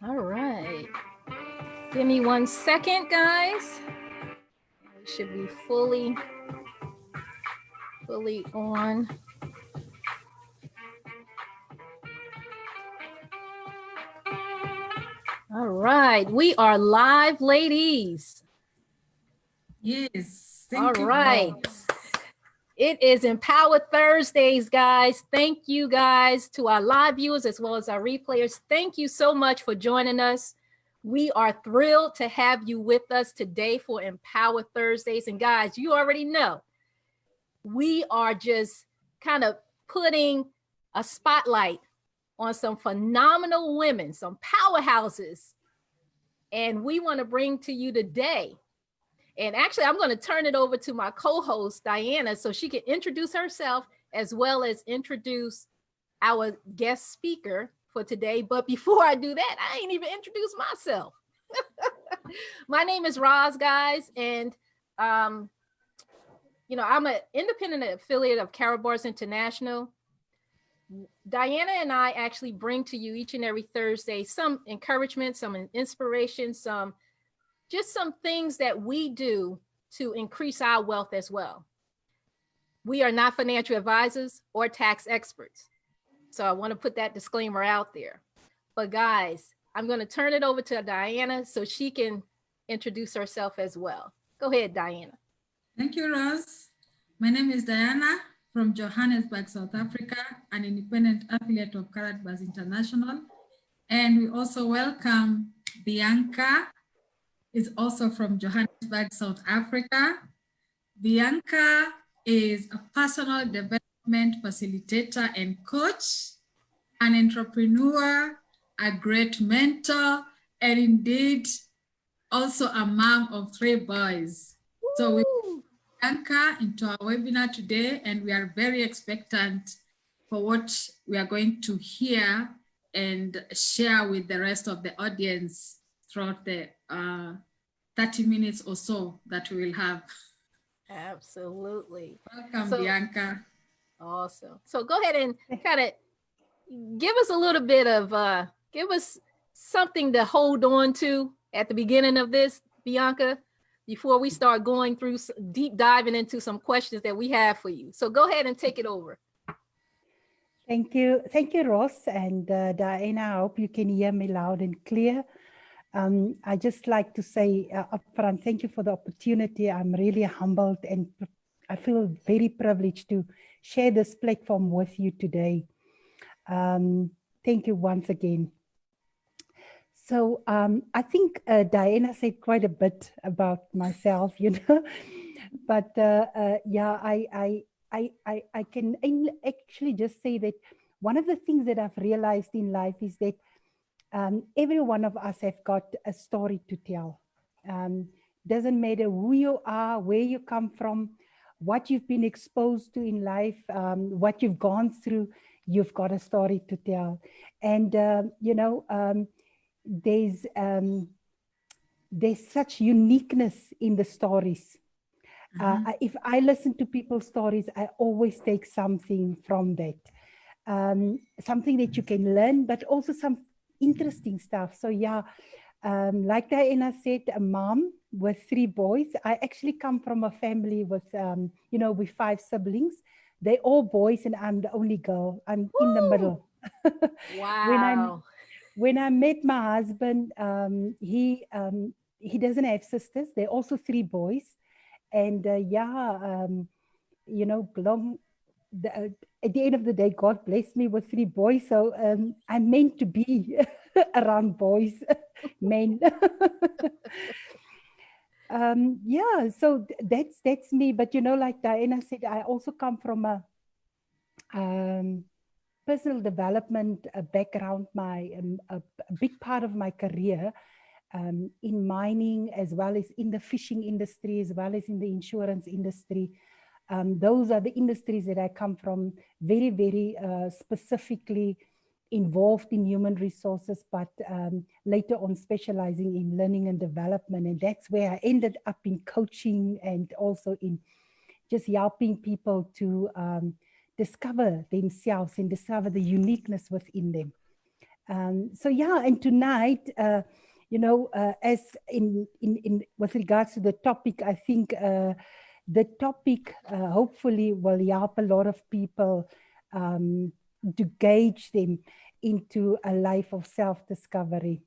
All right. Give me 1 second, guys. We should be fully on. All right. We are live, ladies. Yes. All right. It is Empower Thursdays, guys. Thank you, guys, to our live viewers as well as our replayers. Thank you so much for joining us. We are thrilled to have you with us today for Empower Thursdays. And guys, you already know, we are just kind of putting a spotlight on some phenomenal women, some powerhouses. And we want to bring to you today. And actually, I'm going to turn it over to my co-host, Diana, so she can introduce herself as well as introduce our guest speaker for today. But before I do that, I ain't even introduced myself. My name is Roz, guys. And, I'm an independent affiliate of Karatbars International. Diana and I actually bring to you each and every Thursday some encouragement, some inspiration, some things that we do to increase our wealth as well. We are not financial advisors or tax experts. So I want to put that disclaimer out there. But guys, I'm going to turn it over to Diana so she can introduce herself as well. Go ahead, Diana. Thank you, Roz. My name is Diana from Johannesburg, South Africa, an independent affiliate of Karatbars International. And we also welcome Bianca, is also from Johannesburg, South Africa. Bianca is a personal development facilitator and coach, an entrepreneur, a great mentor, and indeed also a mom of 3 boys. Woo! So we Bianca into our webinar today, and we are very expectant for what we are going to hear and share with the rest of the audience throughout the 30 minutes or so that we will have. Absolutely. Welcome, Bianca. Awesome. So go ahead and kind of give us a little bit of, give us something to hold on to at the beginning of this, Bianca, before we start going through deep diving into some questions that we have for you. So go ahead and take it over. Thank you, Ross and Diana. I hope you can hear me loud and clear. I just like to say upfront, thank you for the opportunity. I'm really humbled and I feel very privileged to share this platform with you today. Thank you once again. So I think Diana said quite a bit about myself, but yeah, I can actually just say that one of the things that I've realized in life is that every one of us have got a story to tell. Doesn't matter who you are, where you come from, what you've been exposed to in life, what you've gone through, you've got a story to tell. And, there's such uniqueness in the stories. If I listen to people's stories, I always take something from that. Something that you can learn, but also some interesting stuff. So yeah, like Diana said, a mom with 3 boys. I actually come from a family with, with 5 siblings. They're all boys and I'm the only girl. I'm in the middle. Wow. When I met my husband, he doesn't have sisters. They're also 3 boys. And at the end of the day, God blessed me with 3 boys. So I'm meant to be around boys, men. Yeah, so that's me. But, like Diana said, I also come from a personal development background. A big part of my career in mining, as well as in the fishing industry, as well as in the insurance industry. Those are the industries that I come from, very, very specifically involved in human resources, but later on specializing in learning and development. And that's where I ended up in coaching and also in just helping people to discover themselves and discover the uniqueness within them. So yeah, and tonight, you know, as in with regards to the topic, I think the topic hopefully will help a lot of people to gauge them into a life of self-discovery.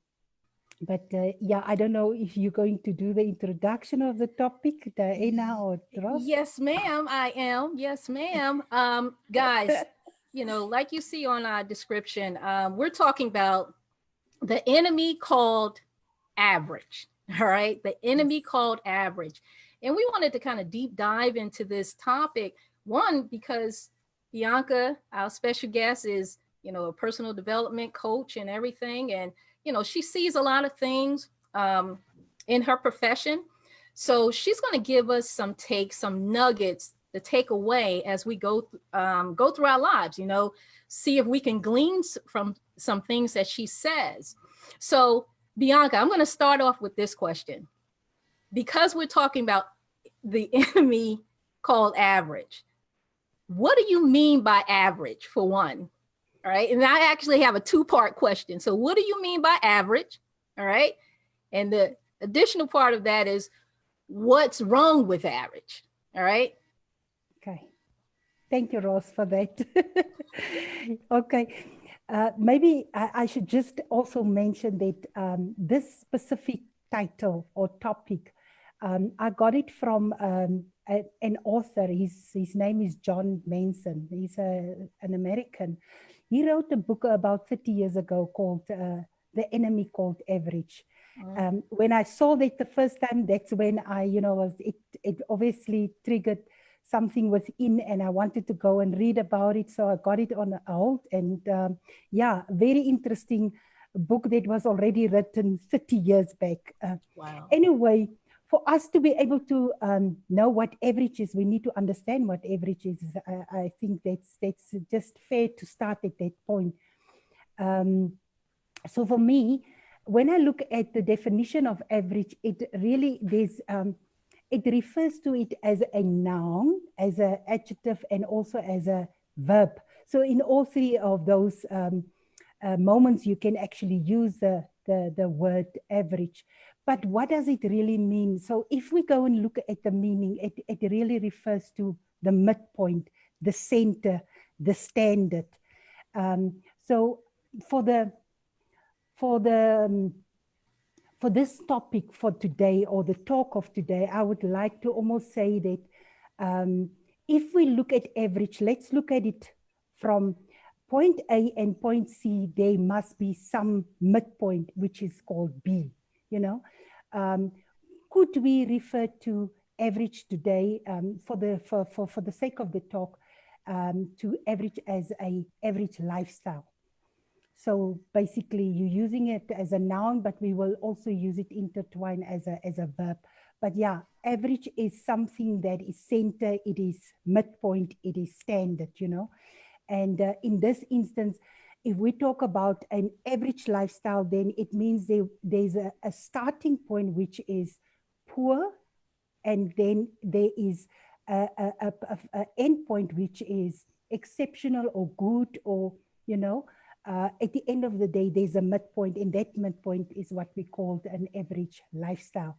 But yeah, I don't know if you're going to do the introduction of the topic, Diana or Ross. Yes, ma'am, I am. Yes, ma'am. Guys, you know, like you see on our description, we're talking about the enemy called average. All right. The enemy called average. And we wanted to kind of deep dive into this topic. One, because Bianca, our special guest, is, you know, a personal development coach and everything. And, you know, she sees a lot of things in her profession. So she's going to give us some nuggets to take away as we go through our lives, you know, see if we can glean from some things that she says. So Bianca, I'm going to start off with this question. Because we're talking about the enemy called average, what do you mean by average, for one? All right. And I actually have a two-part question. So what do you mean by average? All right. And the additional part of that is, what's wrong with average? All right. Okay. Thank you, Ross, for that. Okay. Maybe I should just also mention that this specific title or topic, I got it from an author. His name is John Manson. He's an American. He wrote a book about 30 years ago called The Enemy Called Average. When I saw that the first time, that's when I, you know, it obviously triggered something within, and I wanted to go and read about it. So I got it on hold, and yeah, very interesting book that was already written 30 years back. Wow. Anyway, for us to be able to know what average is, we need to understand what average is. I think that's just fair to start at that point. So for me, when I look at the definition of average, it really, it refers to it as a noun, as an adjective, and also as a verb. So in all three of those moments, you can actually use the word average. But what does it really mean? So if we go and look at the meaning, it really refers to the midpoint, the center, the standard. So for this topic for today, or the talk of today, I would like to almost say that if we look at average, let's look at it from point A and point C. There must be some midpoint, which is called B. You know, could we refer to average today for the sake of the talk to average as a average lifestyle? So basically, you're using it as a noun, but we will also use it intertwined as a verb. But yeah, average is something that is center, it is midpoint, it is standard, you know. And in this instance, if we talk about an average lifestyle, then it means there's a starting point, which is poor, and then there is a end point, which is exceptional or good, or, you know, at the end of the day, there's a midpoint, and that midpoint is what we call an average lifestyle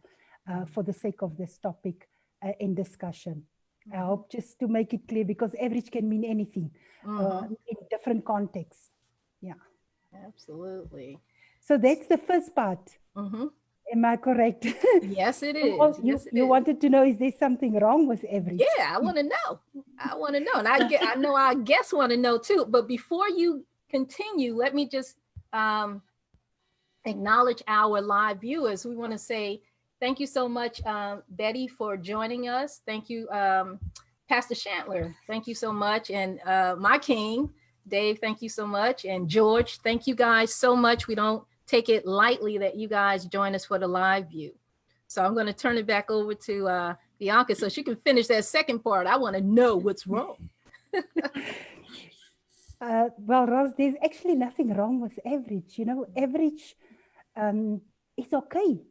for the sake of this topic in discussion. I hope just to make it clear, because average can mean anything in different contexts. Yeah. Absolutely. So that's the first part. Am I correct? Yes, it is. You wanted to know, is there something wrong with average? Yeah, I want to know. I want to know. And I know our guests want to know too. But before you continue, let me just acknowledge our live viewers. We want to say thank you so much, Betty, for joining us. Thank you, Pastor Shantler. Thank you so much. And my king, Dave, thank you so much. And George, thank you guys so much. We don't take it lightly that you guys join us for the live view. So I'm going to turn it back over to Bianca so she can finish that second part. I want to know what's wrong. Well, Ross, there's actually nothing wrong with average. You know, average, it's okay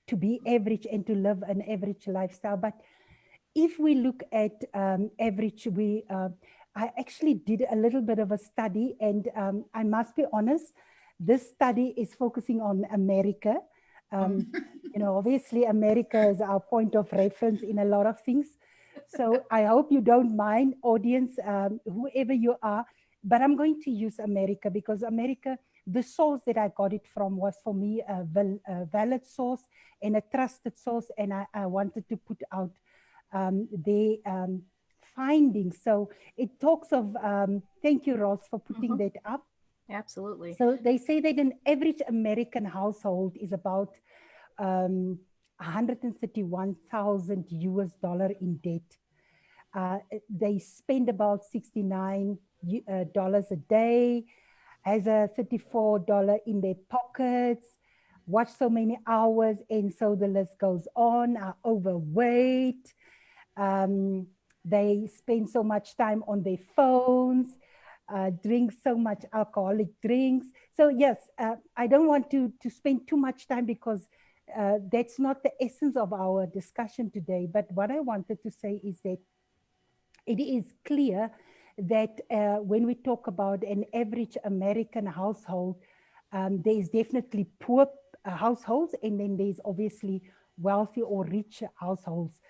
to be average and to live an average lifestyle. But if we look at average, I actually did a little bit of a study, and I must be honest this study is focusing on America. Obviously America is our point of reference in a lot of things. So I hope you don't mind, audience, whoever you are, but I'm going to use America because America, the source that I got it from was for me a valid source and a trusted source, and I wanted to put out their findings. So it talks of, thank you, Ross, for putting that up. Absolutely. So they say that an average American household is about $131,000 US in debt. They spend about $69 a day, has a $34 in their pockets, watch so many hours, and so the list goes on, are overweight. They spend so much time on their phones, drink so much alcoholic drinks. So yes, I don't want to spend too much time because that's not the essence of our discussion today. But what I wanted to say is that it is clear that when we talk about an average American household, there is definitely poor households, and then there's obviously wealthy or rich households.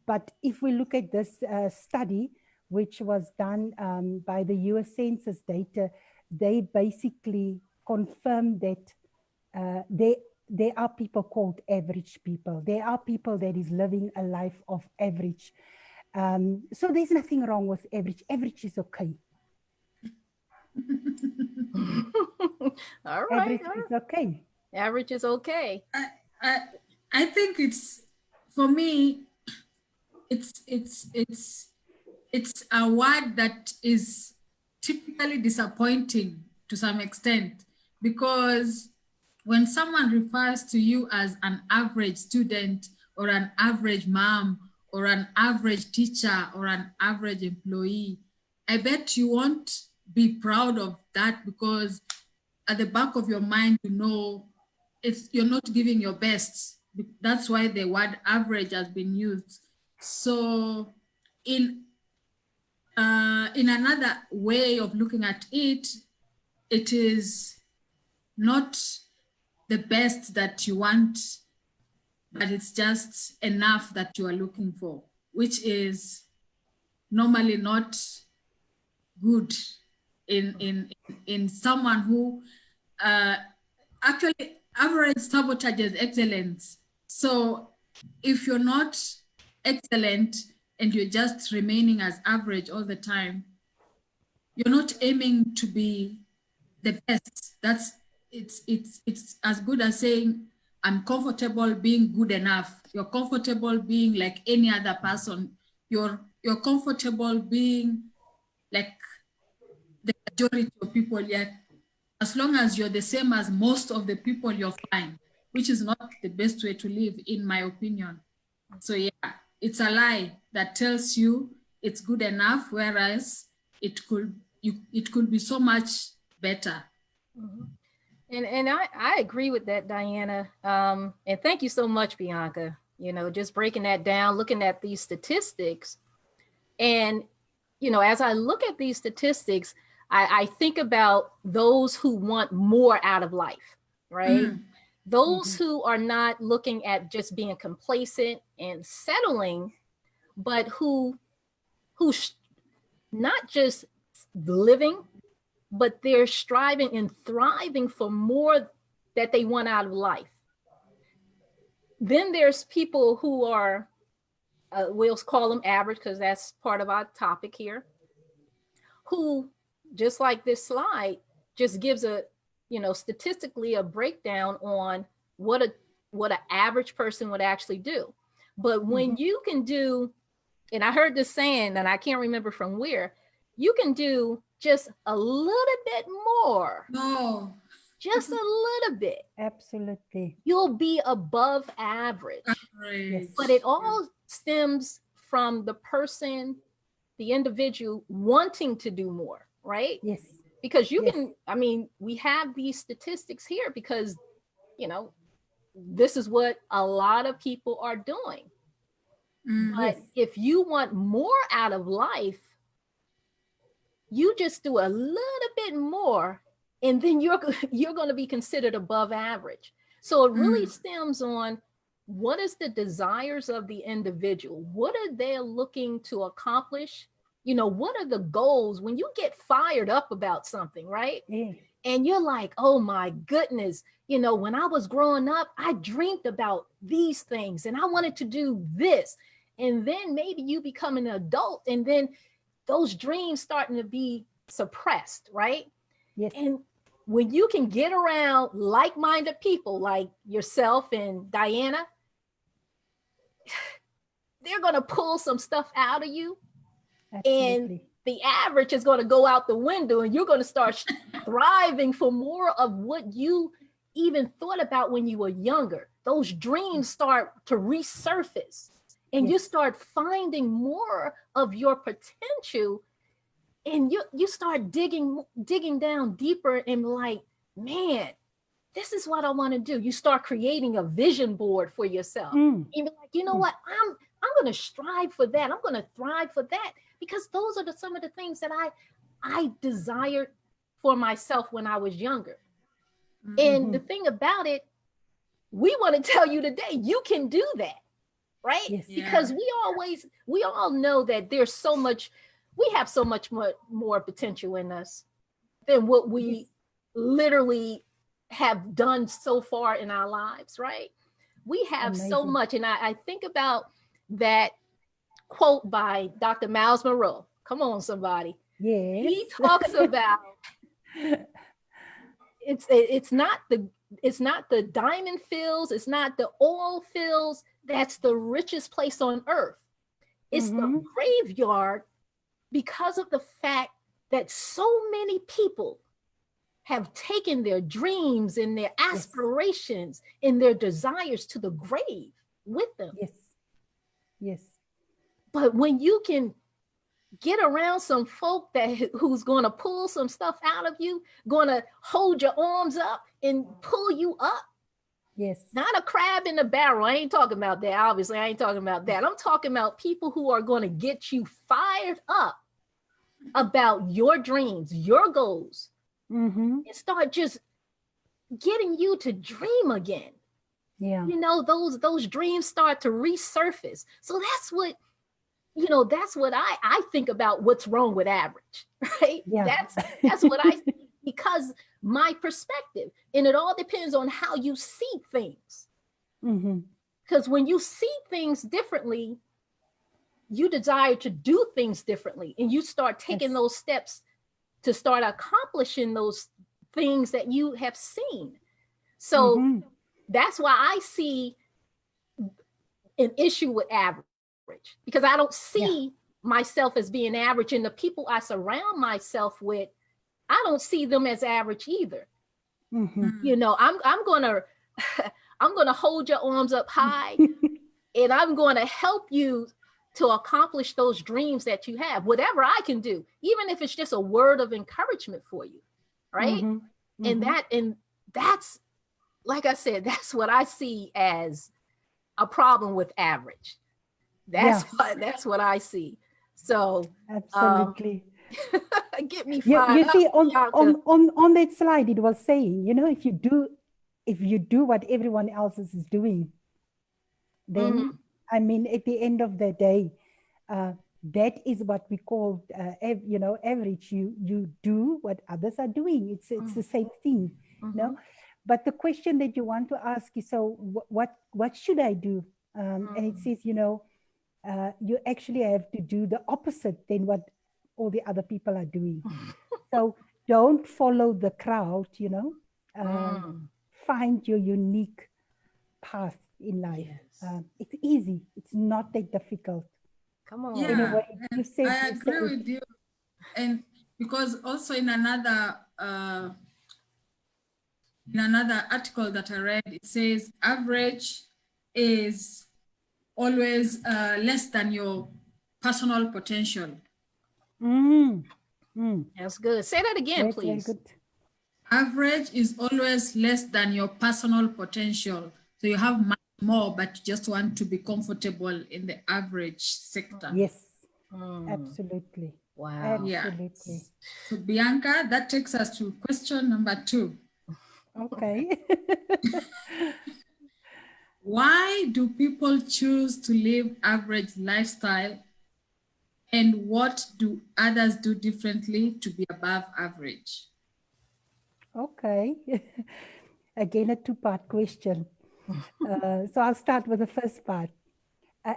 But if we look at this study, which was done by the US Census data, they basically confirmed that there are people called average people. There are people that is living a life of average. So there's nothing wrong with average. Average is okay. All right. Average is okay. Average is okay. I think it's, for me, it's a word that is typically disappointing to some extent, because when someone refers to you as an average student or an average mom or an average teacher or an average employee, I bet you won't be proud of that, because at the back of your mind, you know, you're not giving your best. That's why the word average has been used. So in another way of looking at it, it is not the best that you want, but it's just enough that you are looking for, which is normally not good in someone who actually average sabotages excellence. So if you're not excellent and you're just remaining as average all the time, you're not aiming to be the best. It's as good as saying, I'm comfortable being good enough. You're comfortable being like any other person. You're comfortable being like the majority of people, yet as long as you're the same as most of the people, you're fine, which is not the best way to live, in my opinion. So yeah, it's a lie that tells you it's good enough, whereas it could be so much better. Mm-hmm. And I agree with that, Diana. And thank you so much, Bianca. You know, just breaking that down, looking at these statistics. And, you know, as I look at these statistics, I think about those who want more out of life, right? Mm-hmm. Those who are not looking at just being complacent and settling, but who not just living, but they're striving and thriving for more that they want out of life. Then there's people who are, we'll call them average because that's part of our topic here, who, just like this slide, just gives a, you know, statistically a breakdown on what an average person would actually do. But when you can do, and I heard this saying, and I can't remember from where, you can do just a little bit more. No. Just a little bit. Absolutely. You'll be above average. Yes. But it all stems from the person, the individual wanting to do more, right? Yes. Because you can, I mean, we have these statistics here because, you know, this is what a lot of people are doing. But if you want more out of life, you just do a little bit more and then you're going to be considered above average. So it really stems on what is the desires of the individual? What are they looking to accomplish? You know, what are the goals when you get fired up about something, right? Yeah. And you're like, oh my goodness, you know, when I was growing up, I dreamed about these things and I wanted to do this. And then maybe you become an adult and then those dreams starting to be suppressed, right? Yes. And when you can get around like-minded people like yourself and Diana, they're going to pull some stuff out of you. Absolutely. And the average is going to go out the window and you're going to start thriving for more of what you even thought about when you were younger. Those dreams start to resurface and you start finding more of your potential, and you start digging down deeper and like, man, this is what I want to do. You start creating a vision board for yourself. And be like, you know what? I'm going to strive for that. I'm going to thrive for that, because those are some of the things that I desired for myself when I was younger. And the thing about it, we want to tell you today, you can do that, right? Yes. Because we all know that there's so much, we have so much more potential in us than what we literally have done so far in our lives, right? We have so much. And I think about that quote by Dr. Miles Monroe. Come on, somebody. Yes. He talks about it's not the diamond fields, it's not the oil fields that's the richest place on earth. It's the graveyard, because of the fact that so many people have taken their dreams and their aspirations and their desires to the grave with them. Yes. Yes. But when you can get around some folk who's going to pull some stuff out of you, going to hold your arms up and pull you up. Yes. Not a crab in the barrel. I ain't talking about that. Obviously, I ain't talking about that. I'm talking about people who are going to get you fired up about your dreams, your goals, and start just getting you to dream again. Yeah. You know, those dreams start to resurface. So that's what, you know, that's what I think about what's wrong with average, right? Yeah. That's what I see, because my perspective, and it all depends on how you see things. Because when you see things differently, you desire to do things differently, and you start taking those steps to start accomplishing those things that you have seen. So that's why I see an issue with average, because I don't see myself as being average, and the people I surround myself with, I don't see them as average either. You know, I'm gonna hold your arms up high, and I'm gonna help you to accomplish those dreams that you have, whatever I can do, even if it's just a word of encouragement for you, right? And that's, like I said, that's what I see as a problem with average. That's what I see. So absolutely. Get me fired you see, up, on that slide, it was saying, you know, if you do what everyone else is doing, then I mean, at the end of the day, that is what we call, you know, average. You do what others are doing. It's the same thing, you know. But the question that you want to ask is, so what should I do? And it says, you know, you actually have to do the opposite than what all the other people are doing. So don't follow the crowd, you know. Find your unique path in life. It's easy. It's not that difficult. Come on. Yeah, I agree with you. And because also in another article that I read, it says average is always less than your personal potential. That's good. Say that again, please. Very good. Average is always less than your personal potential. So you have much more, but you just want to be comfortable in the average sector. Yes, absolutely. Wow. Absolutely. Yes. So Bianca, that takes us to question number 2. Okay. Why do people choose to live average lifestyle, and what do others do differently to be above average? Okay. Again, a two-part question. So I'll start with the first part.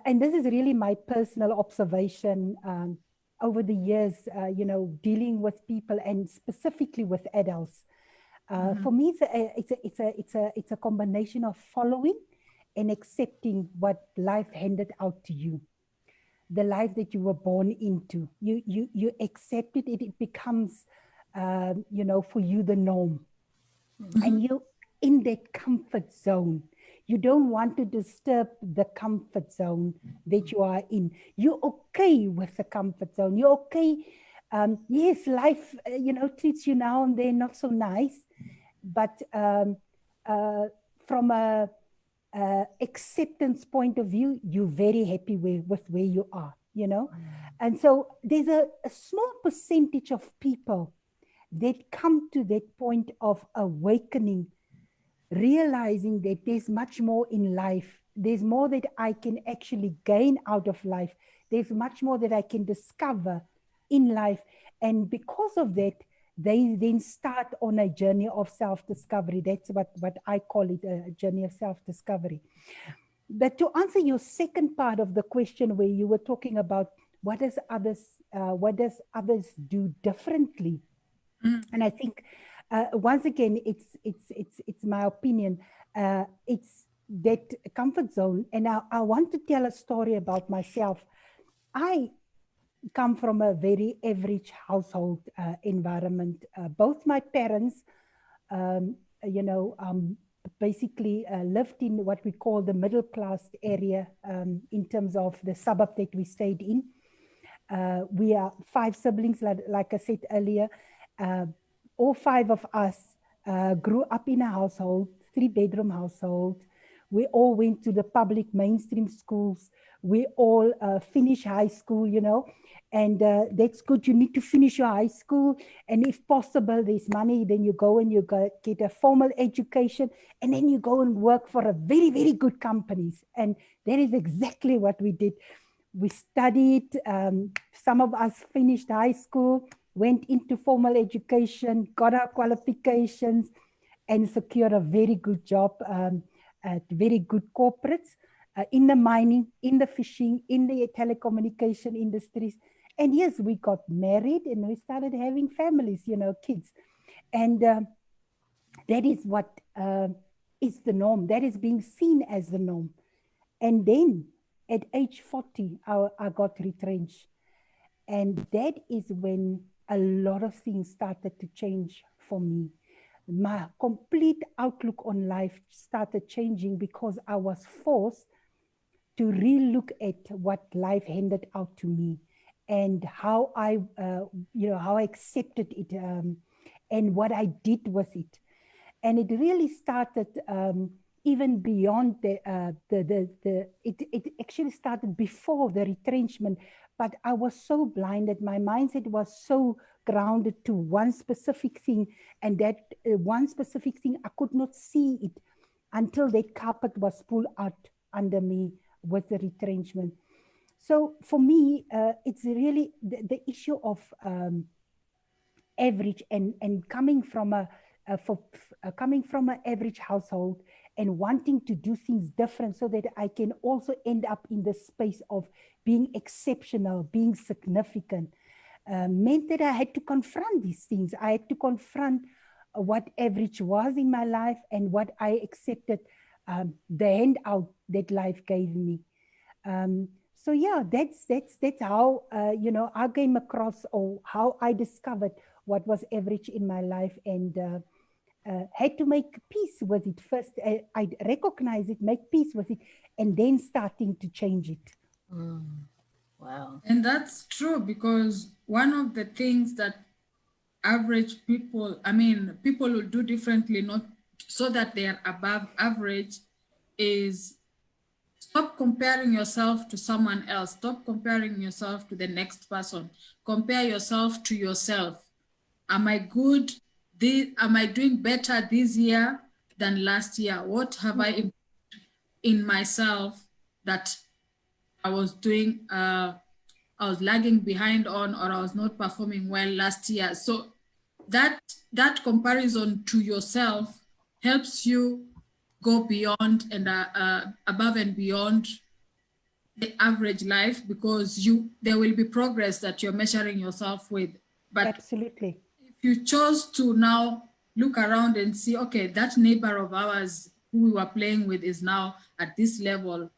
And this is really my personal observation over the years, dealing with people and specifically with adults. For me, it's a combination of following and accepting what life handed out to you, the life that you were born into. You accept it. It becomes, for you the norm, and you in that comfort zone. You don't want to disturb the comfort zone that you are in. You're okay with the comfort zone. You're okay. Yes, life, treats you now and then not so nice, but from a acceptance point of view, you're very happy with where you are, And so there's a small percentage of people that come to that point of awakening, realizing that there's much more in life. There's more that I can actually gain out of life. There's much more that I can discover in life. And because of that, they then start on a journey of self-discovery. That's what I call it, a journey of self-discovery. But to answer your second part of the question, where you were talking about what does others do differently? And I think once again, it's my opinion. It's that comfort zone. And I want to tell a story about myself. I come from a very average household environment. Both my parents, basically lived in what we call the middle class area in terms of the suburb that we stayed in. We are 5 siblings, like I said earlier. All 5 of us grew up in a household, 3-bedroom household. We all went to the public mainstream schools. We all finished high school, and that's good. You need to finish your high school. And if possible, there's money, then you go and get a formal education, and then you go and work for a very, very good companies. And that is exactly what we did. We studied, some of us finished high school, went into formal education, got our qualifications, and secured a very good job at very good corporates in the mining, in the fishing, in the telecommunication industries. And yes, we got married and we started having families, kids. And that is what is the norm. That is being seen as the norm. And then at age 40, I got retrenched. And that is when a lot of things started to change for me. My complete outlook on life started changing because I was forced to relook at what life handed out to me and how I accepted it and what I did with it. And it really started even beyond it actually started before the retrenchment, but I was so blinded. My mindset was so grounded to one specific thing, and that one specific thing, I could not see it until that carpet was pulled out under me with the retrenchment. So for me, it's really the issue of average and coming from coming from an average household and wanting to do things different so that I can also end up in the space of being exceptional, being significant, meant that I had to confront these things. I had to confront what average was in my life and what I accepted, the handout that life gave me. So yeah, that's how I came across, or how I discovered what was average in my life, and had to make peace with it first. I recognize it, make peace with it, and then starting to change it. Wow. And that's true, because one of the things that average people, people will do differently, not so that they are above average, is Stop comparing yourself to someone else. Stop comparing yourself to the next person. Compare yourself to yourself. Am I good? Am I doing better this year than last year? What have I improved in myself that I was doing, I was lagging behind on, or I was not performing well last year? So that comparison to yourself helps you go beyond and above and beyond the average life, because there will be progress that you're measuring yourself with. But absolutely, if you chose to now look around and see, okay, that neighbor of ours who we were playing with is now at this level,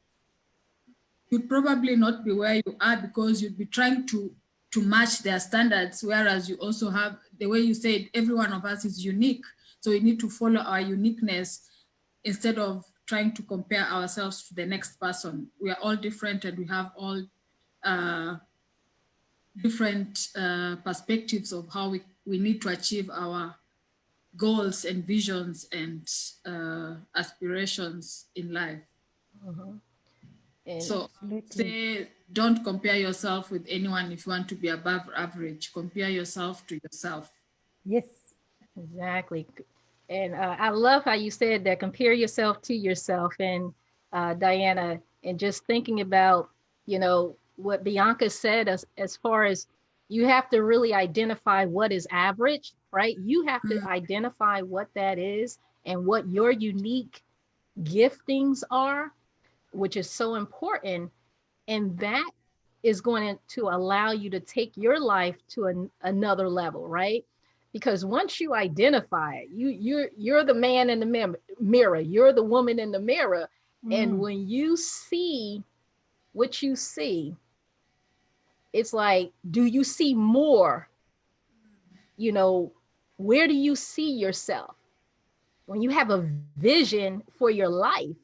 you'd probably not be where you are, because you'd be trying to match their standards, whereas you also have, the way you said, every one of us is unique. So we need to follow our uniqueness instead of trying to compare ourselves to the next person. We are all different, and we have all different perspectives of how we need to achieve our goals and visions and aspirations in life. So say, don't compare yourself with anyone if you want to be above average. Compare yourself to yourself. Yes. Exactly. And I love how you said that, compare yourself to yourself. And Diana, and just thinking about, you know, what Bianca said as far as you have to really identify what is average, right? You have to identify what that is and what your unique giftings are, which is so important. And that is going to allow you to take your life to another level, right? Because once you identify it, you're the man in the mirror, you're the woman in the mirror. And when you see what you see, it's like, do you see more? You know, where do you see yourself? When you have a vision for your life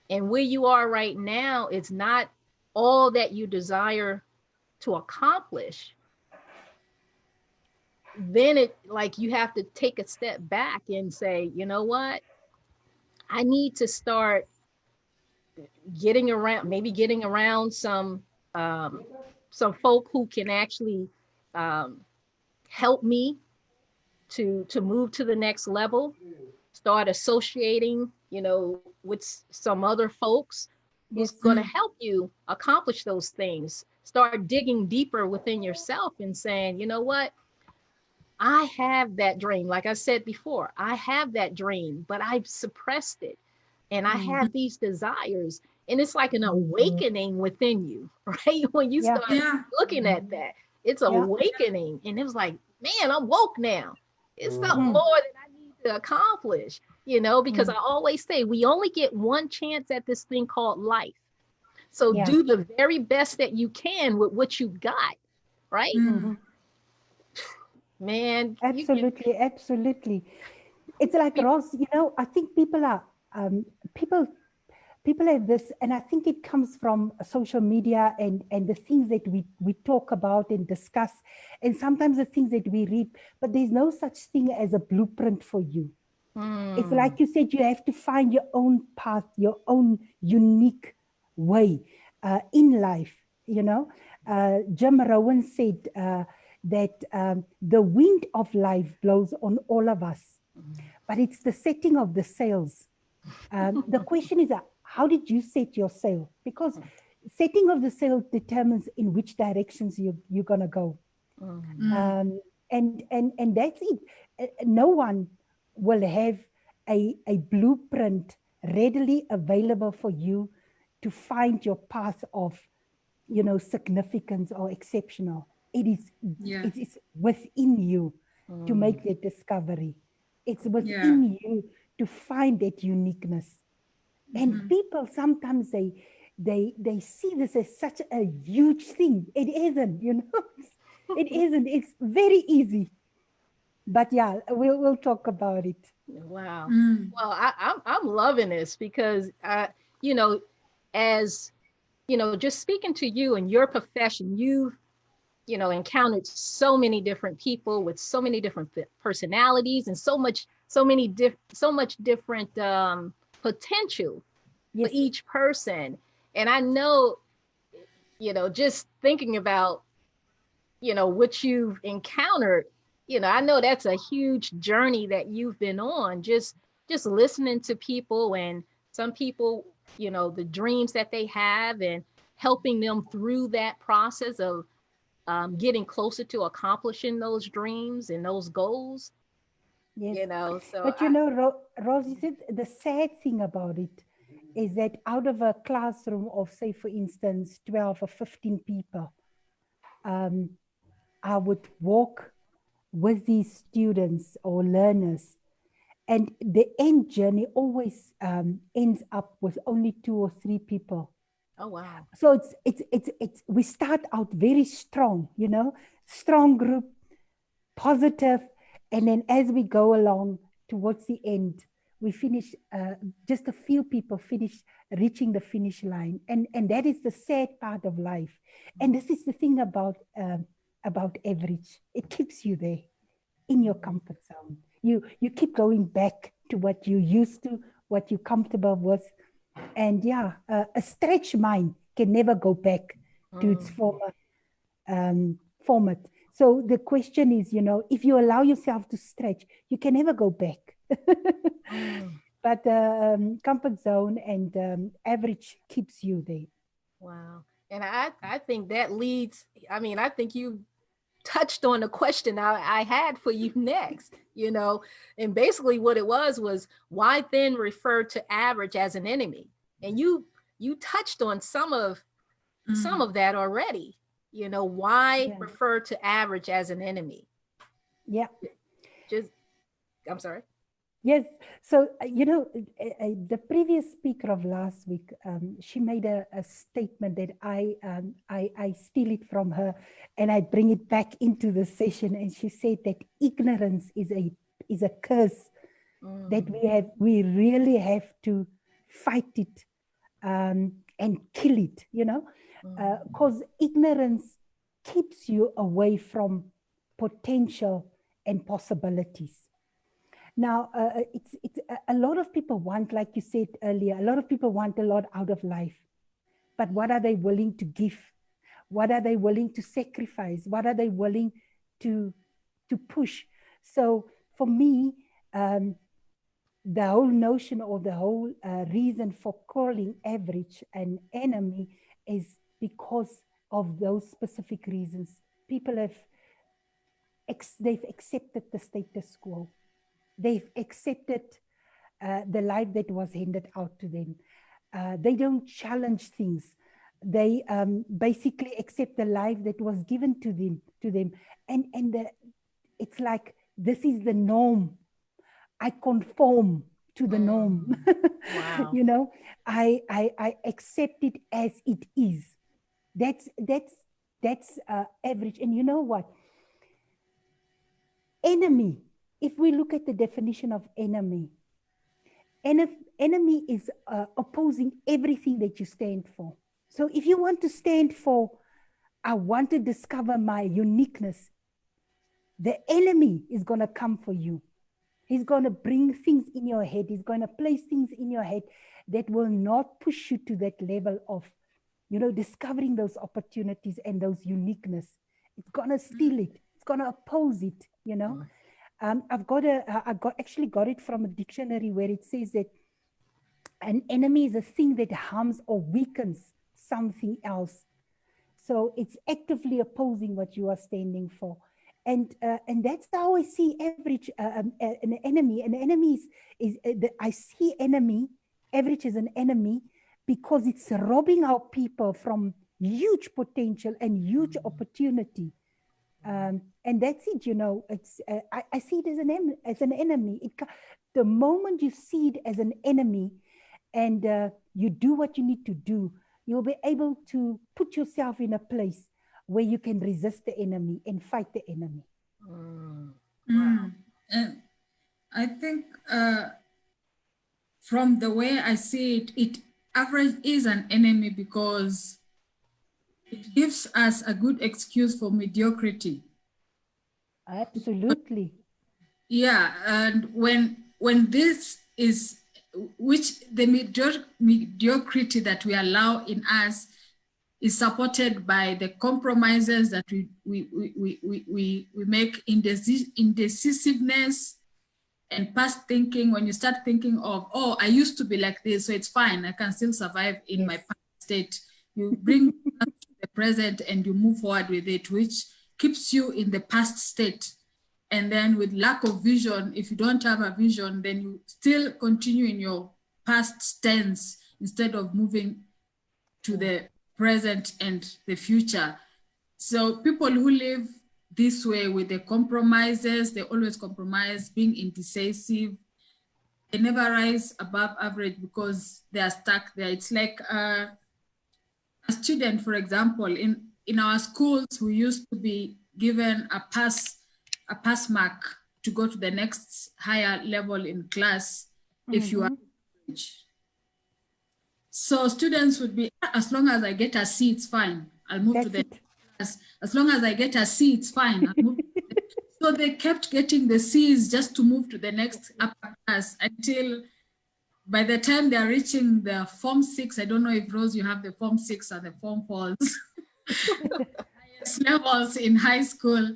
and where you are right now, it's not all that you desire to accomplish, then it, like, you have to take a step back and say, you know what? I need to start getting around some folk who can actually help me to move to the next level. Start associating, you know, with some other folks who's going to help you accomplish those things. Start digging deeper within yourself and saying, you know what? I have that dream. Like I said before, I have that dream, but I've suppressed it. And I have these desires. And it's like an awakening within you, right? When you start looking at that, it's awakening. And it was like, man, I'm woke now. It's something more that I need to accomplish, you know, because I always say we only get one chance at this thing called life. So do the very best that you can with what you got, right? Man. Absolutely, absolutely. It's like, Ross, you know, I think people have this, and I think it comes from social media and the things that we talk about and discuss, and sometimes the things that we read, but there's no such thing as a blueprint for you. It's like you said, you have to find your own path, your own unique way in life, you know. Jim Rohn said that the wind of life blows on all of us, but it's the setting of the sails. The question is, how did you set your sail? Because setting of the sail determines in which directions you're going to go. And that's it. No one will have a blueprint readily available for you to find your path of, you know, significance or exceptional. It is within you to make that discovery. It's within you to find that uniqueness. And people sometimes they see this as such a huge thing. It isn't, you know. It isn't. It's very easy. But yeah, we'll talk about it. Wow. Well, I'm loving this because you know, as you know, just speaking to you and your profession, you've, you know, encountered so many different people with so many different personalities and so much different potential. for Yes. each person. And I know, just thinking about, what you've encountered, I know that's a huge journey that you've been on, just listening to people, and some people, the dreams that they have, and helping them through that process of getting closer to accomplishing those dreams and those goals, Yes. so But Rose, you said the sad thing about it is that out of a classroom of, say, for instance, 12 or 15 people, I would walk with these students or learners, and the end journey always ends up with only 2 or 3 people. oh wow. So it's we start out very strong, strong group, positive, and then as we go along towards the end, we finish, just a few people reaching the finish line, and that is the sad part of life. And this is the thing about Average. It keeps you there in your comfort zone. You keep going back to what you used to, what you're comfortable with, and a stretched mind can never go back to its former format. So the question is, if you allow yourself to stretch, you can never go back. But comfort zone and Average keeps you there. Wow. And I think that leads, I think you touched on the question I had for you next, and basically what it was why then refer to Average as an enemy? And you touched on some of that already, why refer to Average as an enemy? Yeah. I'm sorry. Yes. So, the previous speaker of last week, she made a statement that I steal it from her and I bring it back into the session. And she said that ignorance is a curse that we really have to fight it and kill it, because ignorance keeps you away from potential and possibilities. Now, it's a lot of people want, like you said earlier, a lot of people want a lot out of life. But what are they willing to give? What are they willing to sacrifice? What are they willing to push? So for me, the whole notion or the whole reason for calling Average an enemy is because of those specific reasons. People they've accepted the status quo. They've accepted the life that was handed out to them. They don't challenge things. They basically accept the life that was given to them. And it's like, this is the norm. I conform to the norm. Wow. I accept it as it is. That's Average. And you know what? Enemy. If we look at the definition of enemy is opposing everything that you stand for. So if you want to stand for, I want to discover my uniqueness, the enemy is going to come for you. He's going to bring things in your head. He's going to place things in your head that will not push you to that level of, discovering those opportunities and those uniqueness. It's going to steal it. It's going to oppose it, I actually got it from a dictionary where it says that an enemy is a thing that harms or weakens something else. So it's actively opposing what you are standing for. And that's how I see Average, an enemy. An enemy I see Average as an enemy because it's robbing our people from huge potential and huge opportunity. And that's it, it's I see it as an enemy. The moment you see it as an enemy and you do what you need to do, you'll be able to put yourself in a place where you can resist the enemy and fight the enemy. Wow. And I think from the way I see it, Average is an enemy because it gives us a good excuse for mediocrity. Absolutely. Yeah, and when this is which the mediocrity that we allow in us is supported by the compromises that we make, indecisiveness and past thinking. When you start thinking of, oh, I used to be like this, so it's fine, I can still survive in my past state. You bring to the present and you move forward with it, which keeps you in the past state. And then with lack of vision, if you don't have a vision, then you still continue in your past tense instead of moving to the present and the future. So people who live this way with the compromises, they always compromise, being indecisive, they never rise above average because they are stuck there. It's like a student, for example, in our schools, we used to be given a pass mark to go to the next higher level in class if you are average. So students would be, as long as I get a C, it's fine. I'll move to the class. As long as I get a C, it's fine. I'll move to the so they kept getting the C's just to move to the next upper class until by the time they're reaching the Form 6, I don't know if, Rose, you have the Form 6 or the Form 4s, highest levels in high school,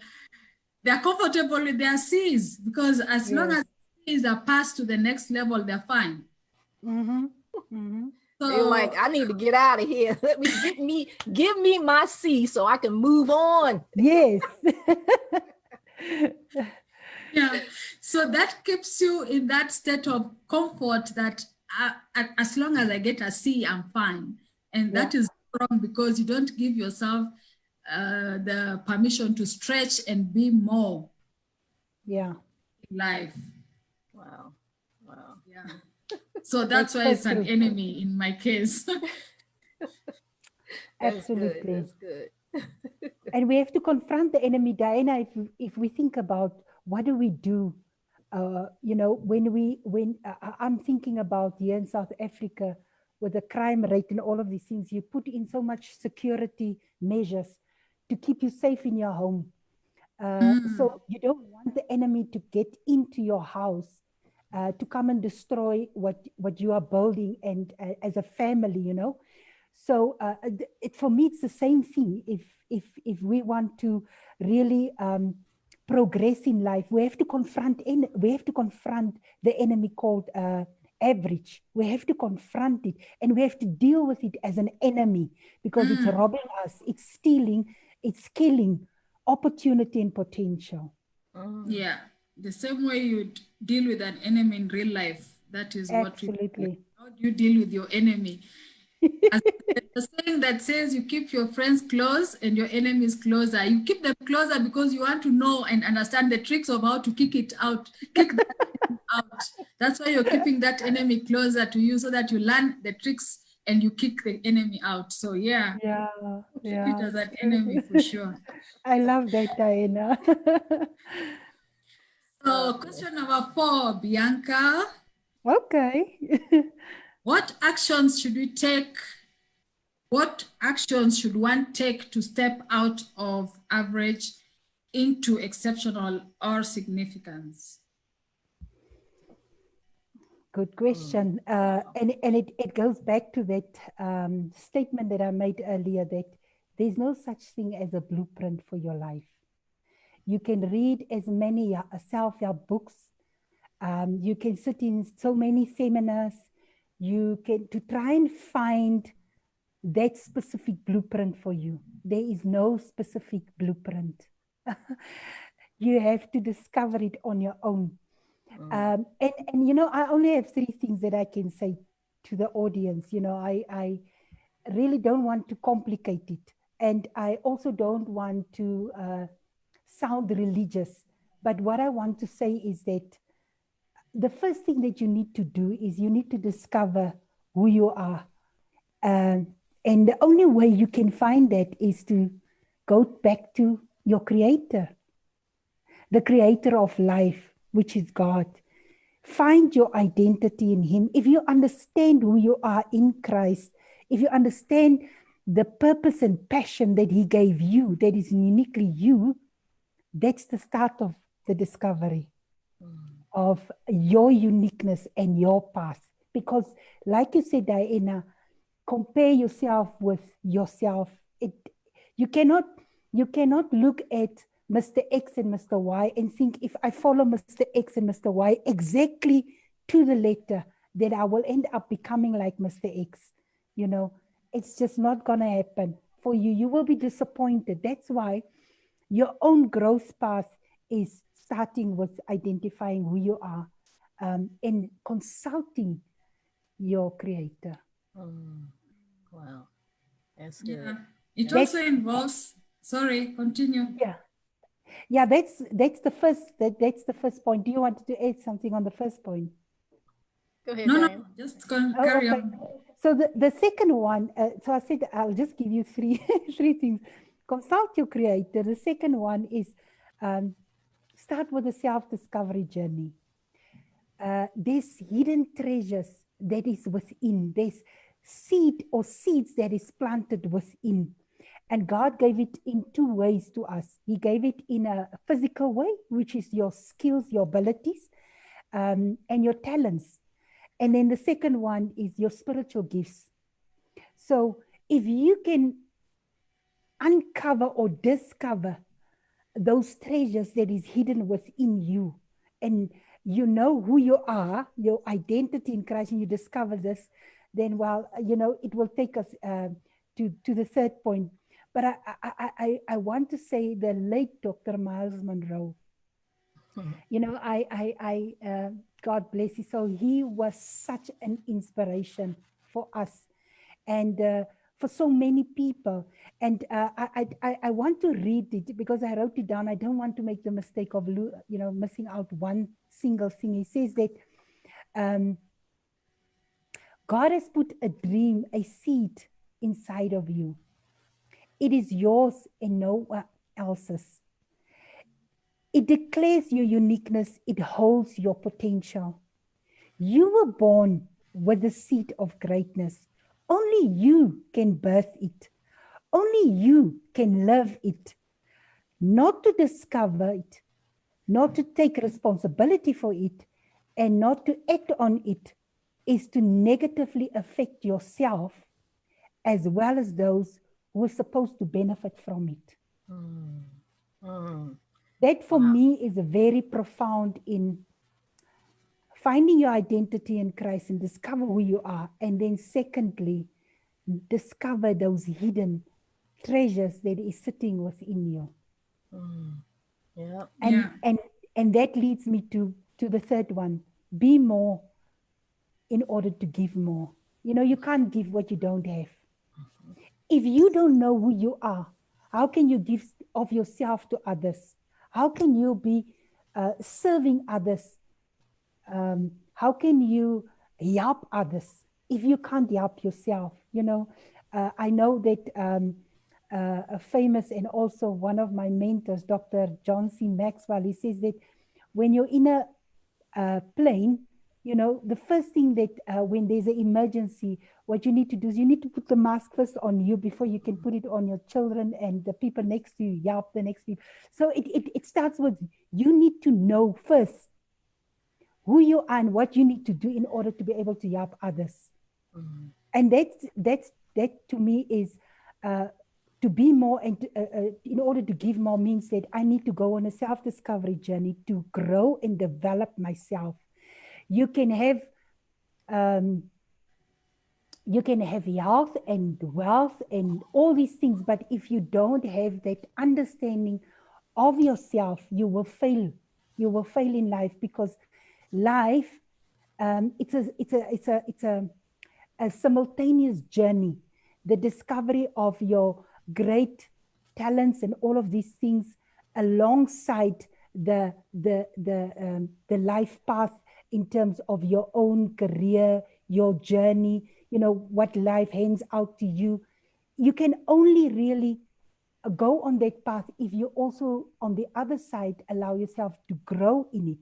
they're comfortable with their C's because as long as C's are passed to the next level, they're fine. So, they're like, I need to get out of here. Let me give me my C so I can move on. Yes. yeah, so that keeps you in that state of comfort that as long as I get a C, I'm fine. And that is wrong because you don't give yourself the permission to stretch and be more in life. Wow. Yeah. So that's why it's an enemy in my case. Absolutely. That's good. And we have to confront the enemy, Diana. If we think about what do we do, you know, when I'm thinking about here in South Africa with the crime rate and all of these things, you put in so much security measures to keep you safe in your home. So you don't want the enemy to get into your house, to come and destroy what you are building and as a family, you know. So for me, it's the same thing. If we want to really progress in life, we have to confront the enemy called average. We have to confront it, and we have to deal with it as an enemy because it's robbing us, it's stealing, it's killing opportunity and potential. Yeah, the same way you deal with an enemy in real life. That is what how do you deal with your enemy? As the saying that says you keep your friends close and your enemies closer. You keep them closer because you want to know and understand the tricks of how to kick it out, kick that enemy out. That's why you're keeping that enemy closer to you so that you learn the tricks and you kick the enemy out. So yeah. Keep it as an enemy for sure. I love that, Diana. So question number 4, Bianca. Okay. What actions should we take? What actions should one take to step out of average into exceptional or significance? Good question. And it goes back to that statement that I made earlier, that there's no such thing as a blueprint for your life. You can read as many self-help books. You can sit in so many seminars. You can to try and find that specific blueprint for you. There is no specific blueprint. You have to discover it on your own. And you know, I only have 3 things that I can say to the audience. You know, I really don't want to complicate it. And I also don't want to sound religious. But what I want to say is that the first thing that you need to do is you need to discover who you are. And the only way you can find that is to go back to your creator, the creator of life, which is God. Find your identity in him. If you understand who you are in Christ, if you understand the purpose and passion that he gave you, that is uniquely you, that's the start of the discovery of your uniqueness and your path Because like you said, Diana, compare yourself with yourself. You cannot look at Mr. X and Mr. Y and think, if I follow Mr. X and Mr. Y exactly to the letter, then I will end up becoming like Mr. X. You know, it's just not going to happen for you. You will be disappointed. That's why your own growth path is starting with identifying who you are, and consulting your creator. Wow, that's good. Yeah. It also involves, sorry, continue. Yeah, that's the first point. Do you want to add something on the first point? Go ahead, No, Diane. just carry on. So the second one, so I said I'll just give you three things. Consult your creator. The second one is start with a self-discovery journey. There's hidden treasures that is within. There's seed or seeds that is planted within. And God gave it in two ways to us. He gave it in a physical way, which is your skills, your abilities, and your talents. And then the second one is your spiritual gifts. So if you can uncover or discover those treasures that is hidden within you, and you know who you are, your identity in Christ, and you discover this, then, well, you know, it will take us to the third point. But I want to say the late Dr. Miles Monroe, you know, God bless his soul. He was such an inspiration for us and for so many people. And I want to read it because I wrote it down. I don't want to make the mistake of, you know, missing out one single thing. He says that God has put a dream, a seed inside of you. It is yours and no one else's. It declares your uniqueness. It holds your potential. You were born with the seed of greatness. Only you can birth it. Only you can love it. Not to discover it, not to take responsibility for it, and not to act on it is to negatively affect yourself as well as those who are supposed to benefit from it. That for me is a very profound in finding your identity in Christ and discover who you are. And then secondly, discover those hidden treasures that is sitting within you. Yeah. And that leads me to the third one. Be more in order to give more. You know, you can't give what you don't have. If you don't know who you are, how can you give of yourself to others? How can you be serving others? How can you help others if you can't help yourself? You know, I know that a famous and also one of my mentors, Dr. John C. Maxwell, he says that when you're in a plane, you know, the first thing that when there's an emergency, what you need to do is you need to put the mask first on you before you can put it on your children and the people next to you, help the next people. So it starts with you need to know first who you are and what you need to do in order to be able to help others. And that to me is to be more and in order to give more means that I need to go on a self-discovery journey to grow and develop myself. You can have health and wealth and all these things, but if you don't have that understanding of yourself, you will fail. You will fail in life because life, it's a simultaneous journey. The discovery of your great talents and all of these things alongside the life path in terms of your own career, your journey, you know, what life hands out to you. You can only really go on that path if you also, on the other side, allow yourself to grow in it.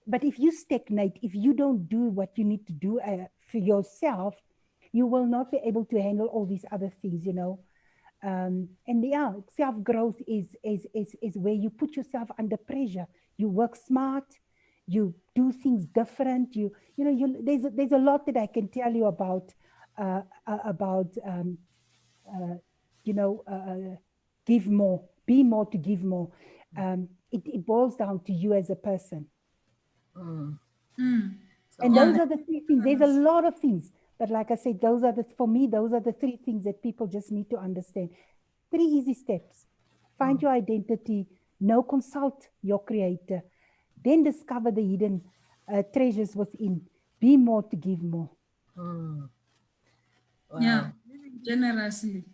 But if you stagnate, if you don't do what you need to do for yourself, you will not be able to handle all these other things, you know. And yeah, self-growth is where you put yourself under pressure. You work smart, you do things different. There's a lot that I can tell you about give more, be more to give more. It boils down to you as a person. Mm. Mm. And Yeah. those are the three things. There's a lot of things, but like I said, for me, those are the three things that people just need to understand. 3 easy steps. Find your identity, consult your creator, then discover the hidden treasures within. Be more to give more. Mm. Wow. Yeah, living generously.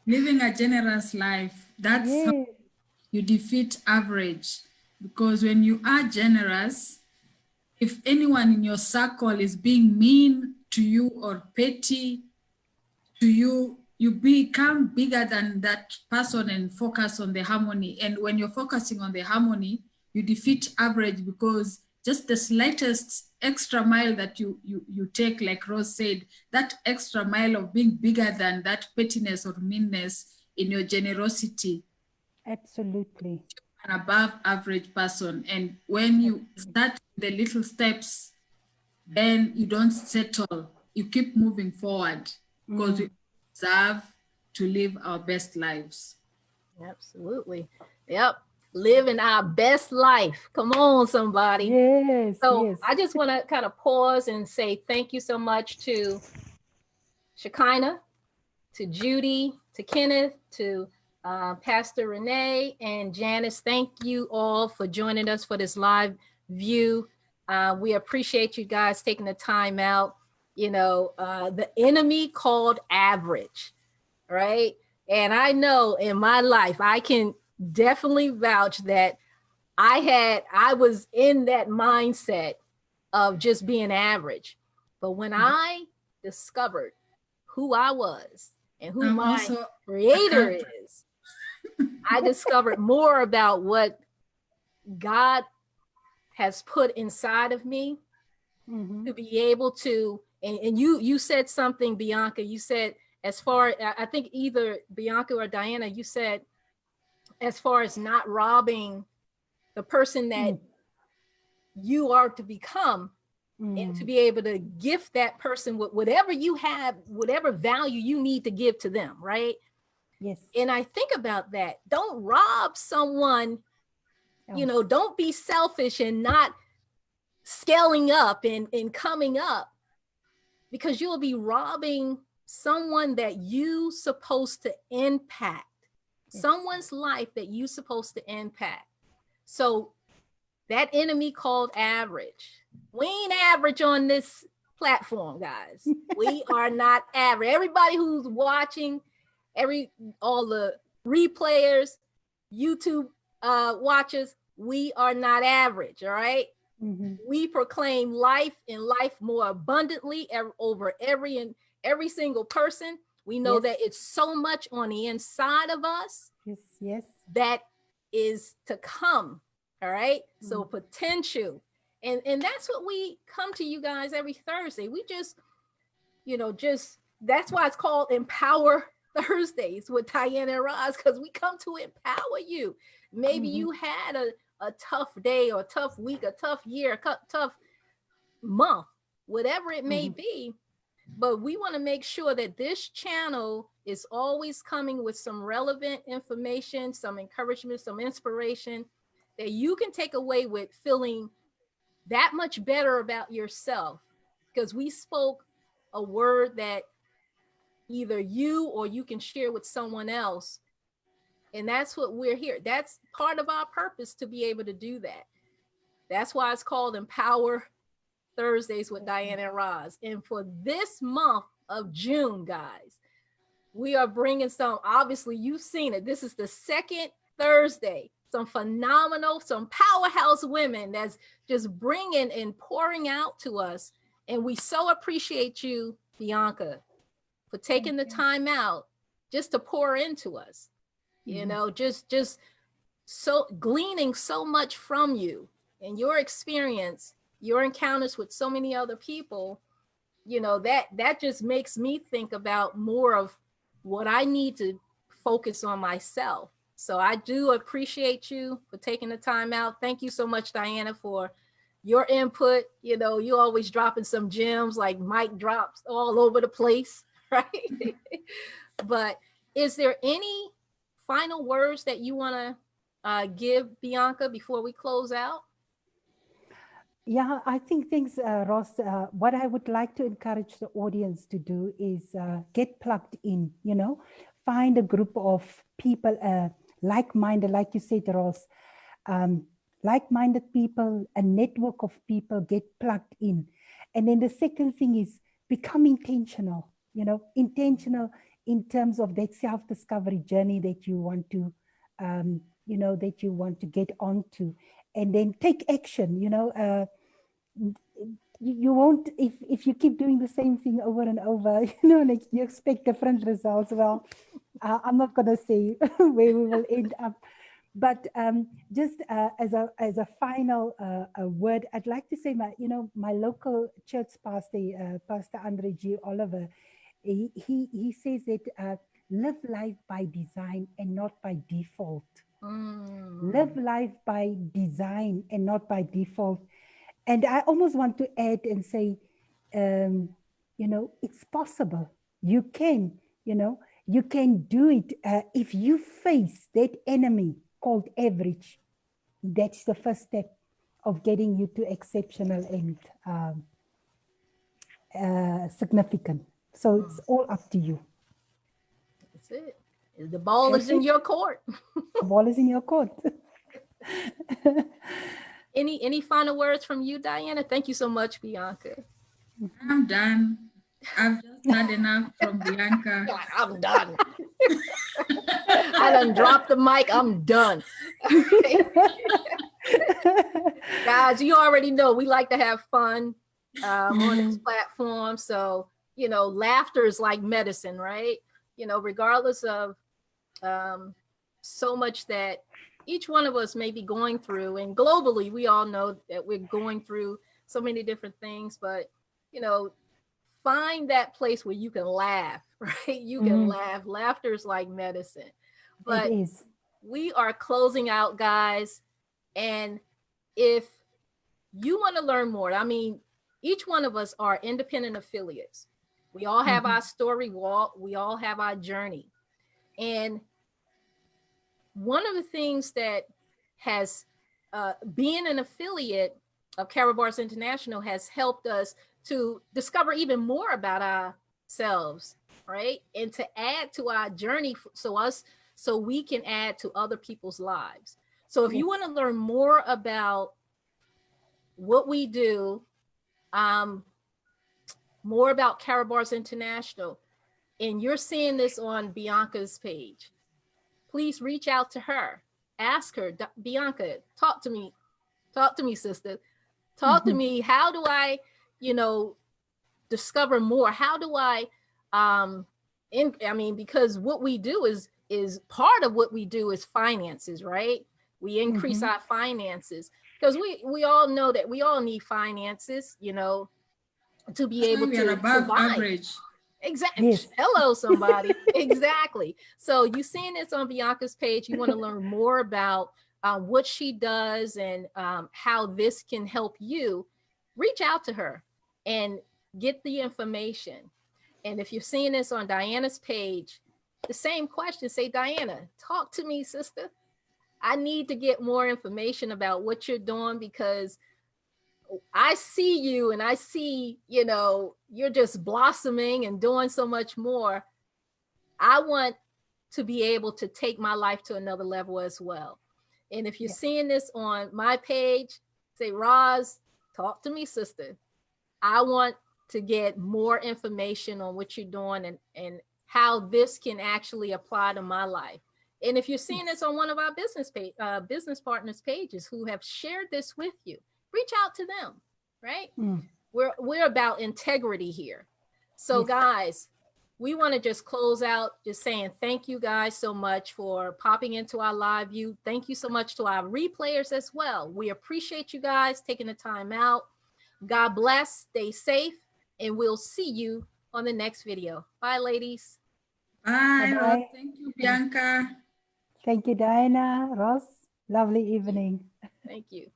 Living a generous life. That's how Yes. you defeat average. Because when you are generous, if anyone in your circle is being mean to you or petty to you, you become bigger than that person and focus on the harmony. And when you're focusing on the harmony, you defeat average, because just the slightest extra mile that you take, like Rose said, that extra mile of being bigger than that pettiness or meanness in your generosity, Absolutely. an above average person. And when you start the little steps, then you don't settle, you keep moving forward, because we deserve to live our best lives. Absolutely. Yep. Living our best life. Come on, somebody. Yes. So Yes. I just want to kind of pause and say thank you so much to Shekinah, to Judy, to Kenneth, to Pastor Renee and Janice. Thank you all for joining us for this live view. We appreciate you guys taking the time out. The enemy called average, right? And I know in my life, I can definitely vouch that I was in that mindset of just being average. But when I discovered who I was and who my creator is, I discovered more about what God has put inside of me to be able to, and you said something, Bianca, you said, as far, I think either Bianca or Diana, you said, as far as not robbing the person that you are to become, and to be able to gift that person with whatever you have, whatever value you need to give to them, right? Yes. And I think about that. Don't rob someone, don't be selfish and not scaling up and coming up, because you'll be robbing someone that you supposed to impact, someone's life that you supposed to impact. So that enemy called average. We ain't average on this platform, guys. We are not average. Everybody who's watching, all the replayers, YouTube watchers, we are not average, all right? We proclaim life and life more abundantly over every single person. We know that it's so much on the inside of us that is to come, all right? So potential. And that's what we come to you guys every Thursday. We just, that's why it's called Empower Thursdays with Diana and Roz, because we come to empower you. Maybe you had a tough day or a tough week, a tough year, a tough month, whatever it may be. But we want to make sure that this channel is always coming with some relevant information, some encouragement, some inspiration that you can take away with feeling that much better about yourself, because we spoke a word that either you or you can share with someone else. And that's what we're here. That's part of our purpose, to be able to do that. That's why it's called Empower Thursdays with Diana and Roz. And for this month of June, guys, we are bringing obviously you've seen it. This is the second Thursday. Some phenomenal, some powerhouse women that's just bringing and pouring out to us. And we so appreciate you, Bianca, for taking the time out just to pour into us. Just so gleaning so much from you and your experience, your encounters with so many other people, that just makes me think about more of what I need to focus on myself. So I do appreciate you for taking the time out. Thank you so much, Diana, for your input. You know, you always dropping some gems like mic drops all over the place, right? But is there any final words that you want to give Bianca before we close out? Yeah, I think things, Ross, what I would like to encourage the audience to do is get plugged in, you know, find a group of people, like-minded, like you said, Ross, like-minded people, a network of people, get plugged in. And then the second thing is become intentional, you know, intentional in terms of that self-discovery journey that you want to, you know, that you want to get onto. And then take action, you know, you won't, if you keep doing the same thing over and over, you know, like you expect different results. Well, I'm not going to say where we will end up, but just as a final word, I'd like to say my local church pastor, Pastor Andre G. Oliver, he says that live life by design and not by default. Live life by design and not by default. And I almost want to add and say, you know, it's possible. You can, you know, you can do it if you face that enemy called average. That's the first step of getting you to exceptional and significant. So it's all up to you. That's it. The ball is in your court. The ball is in your court. Any final words from you, Diana? Thank you so much, Bianca. I'm done. I've just had enough from Bianca. I'm done. I done dropped the mic. I'm done. Guys, you already know we like to have fun on this platform. So, you know, laughter is like medicine, right? You know, regardless of so much that each one of us may be going through, and globally, we all know that we're going through so many different things, but, you know, find that place where you can laugh, right? You can laugh. Laughter is like medicine. But it is. We are closing out, guys. And if you want to learn more, I mean, each one of us are independent affiliates. We all have our story walk. We all have our journey. And one of the things that has being an affiliate of Karatbars International has helped us to discover even more about ourselves, right? And to add to our journey so we can add to other people's lives. So if you want to learn more about what we do, more about Karatbars International, and you're seeing this on Bianca's page, please reach out to her. Ask her, Bianca, talk to me, sister. Talk to me. How do I, you know, discover more? How do I, because what we do is part of what we do is finances, right? We increase our finances because we all know that we all need finances, you know, to be able to above provide. Average. Exactly. Yes. Hello, somebody. Exactly. So you seeing this on Bianca's page, you want to learn more about what she does and how this can help you, reach out to her and get the information. And if you're seeing this on Diana's page, the same question, say, Diana, talk to me, sister. I need to get more information about what you're doing because I see you and I see, you know, you're just blossoming and doing so much more. I want to be able to take my life to another level as well. And if you're seeing this on my page, say, Roz, talk to me, sister. I want to get more information on what you're doing and how this can actually apply to my life. And if you're seeing this on one of our business partners pages who have shared this with you, reach out to them, right? We're about integrity here. So guys, we want to just close out just saying thank you guys so much for popping into our live view. Thank you so much to our replayers as well. We appreciate you guys taking the time out. God bless, stay safe, and we'll see you on the next video. Bye, ladies. Bye. Thank you, Bianca. Thank you, Diana. Ross, lovely evening. Thank you.